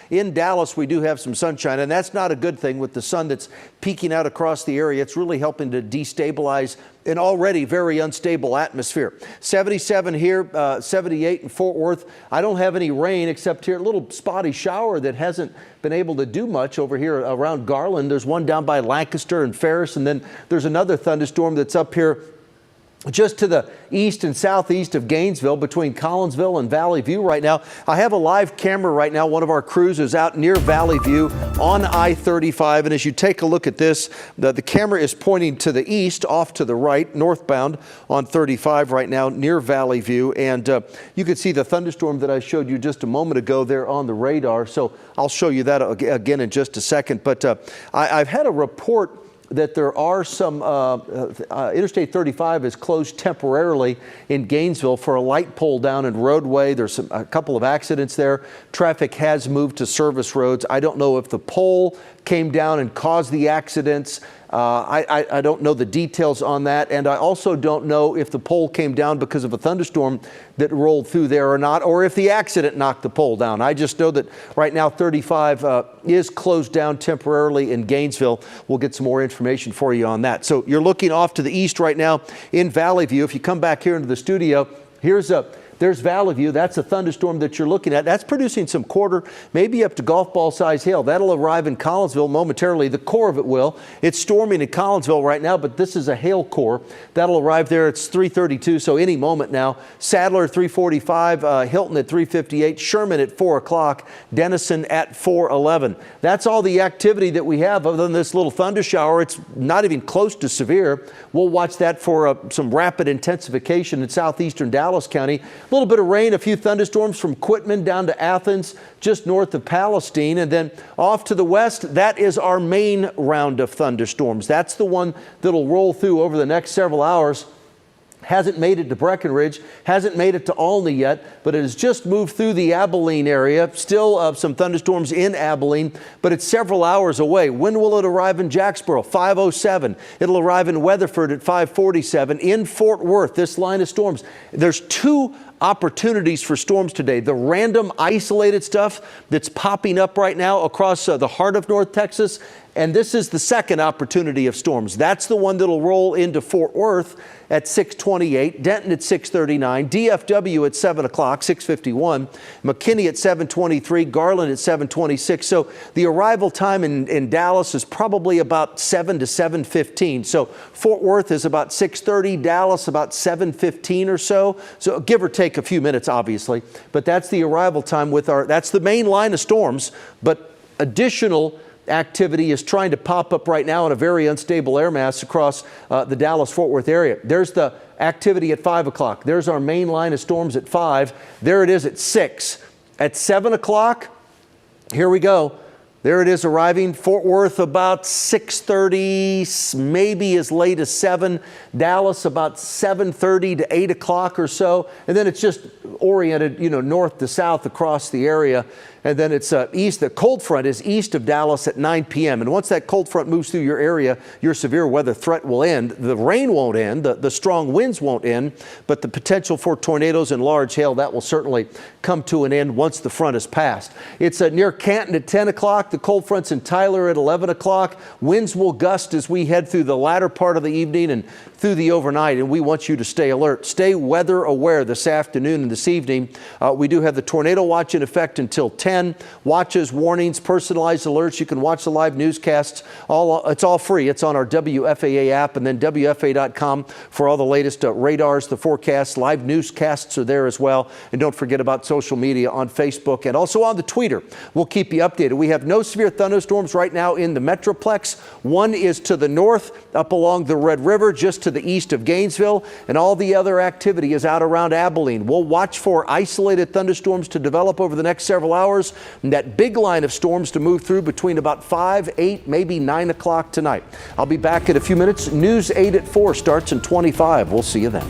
In Dallas, we do have some sunshine, and that's not a good thing with the sun that's peeking out across the area. It's really helping to destabilize an already very unstable atmosphere. 77 here, 78 in Fort Worth. I don't have any rain except here, a little spotty shower that hasn't been able to do much over here around Garland. There's one down by Lancaster and Ferris, and then there's another thunderstorm that's up here just to the east and southeast of Gainesville between Collinsville and Valley View right now. I have a live camera right now. One of our crews is out near Valley View on I-35. And as you take a look at this, the camera is pointing to the east, off to the right, northbound on 35 right now near Valley View. And you can see the thunderstorm that I showed you just a moment ago there on the radar. So I'll show you that again in just a second. But I've had a report that there are some, Interstate 35 is closed temporarily in Gainesville for a light pole down in roadway. There's a couple of accidents there. Traffic has moved to service roads. I don't know if the pole came down and caused the accidents. I don't know the details on that, and I also don't know if the pole came down because of a thunderstorm that rolled through there or not, or if the accident knocked the pole down. I just know that right now 35 is closed down temporarily in Gainesville. We'll get some more information for you on that. So you're looking off to the east right now in Valley View. If you come back here into the studio, there's Valley View. That's a thunderstorm that you're looking at. That's producing some quarter, maybe up to golf ball size hail. That'll arrive in Collinsville momentarily. The core of it will. It's storming in Collinsville right now, but this is a hail core. That'll arrive there. It's 3:32, so any moment now. Sadler 3:45, Hilton at 3:58, Sherman at 4 o'clock, Denison at 4:11. That's all the activity that we have other than this little thunder shower. It's not even close to severe. We'll watch that for some rapid intensification in southeastern Dallas County. A little bit of rain, a few thunderstorms from Quitman down to Athens, just north of Palestine. And then off to the west, that is our main round of thunderstorms. That's the one that'll roll through over the next several hours. Hasn't made it to Breckenridge, hasn't made it to Olney yet, but it has just moved through the Abilene area. Still some thunderstorms in Abilene, but it's several hours away. When will it arrive in Jacksboro? 5:07. It'll arrive in Weatherford at 5:47. In Fort Worth, this line of storms. There's two opportunities for storms today. The random isolated stuff that's popping up right now across the heart of North Texas. And this is the second opportunity of storms. That's the one that'll roll into Fort Worth at 6:28, Denton at 6:39, DFW at 7 o'clock, 6:51, McKinney at 7:23, Garland at 7:26. So the arrival time in Dallas is probably about 7 to 7:15. So Fort Worth is about 6:30, Dallas about 7:15 or so. So give or take a few minutes, obviously. But that's the arrival time that's the main line of storms. But additional activity is trying to pop up right now in a very unstable air mass across the Dallas-Fort Worth area. There's the activity at 5 o'clock. There's our main line of storms at 5. There it is at 6. At 7 o'clock, here we go. There it is arriving. Fort Worth about 6:30, maybe as late as 7. Dallas about 7:30 to 8 o'clock or so. And then it's just oriented, north to south across the area. And then it's east. The cold front is east of Dallas at 9 p.m. And once that cold front moves through your area, your severe weather threat will end. The rain won't end. The strong winds won't end. But the potential for tornadoes and large hail, that will certainly come to an end once the front is passed. It's near Canton at 10 o'clock. The cold front's in Tyler at 11 o'clock. Winds will gust as we head through the latter part of the evening and through the overnight. And we want you to stay alert. Stay weather aware this afternoon and this evening. We do have the tornado watch in effect until 10. Watches, warnings, personalized alerts. You can watch the live newscasts. It's all free. It's on our WFAA app and then WFAA.com for all the latest radars, the forecasts. Live newscasts are there as well. And don't forget about social media on Facebook and also on the Twitter. We'll keep you updated. We have no severe thunderstorms right now in the Metroplex. One is to the north up along the Red River, just to the east of Gainesville, and all the other activity is out around Abilene. We'll watch for isolated thunderstorms to develop over the next several hours. And that big line of storms to move through between about 5, 8, maybe 9 o'clock tonight. I'll be back in a few minutes. News 8 at 4 starts in 25. We'll see you then.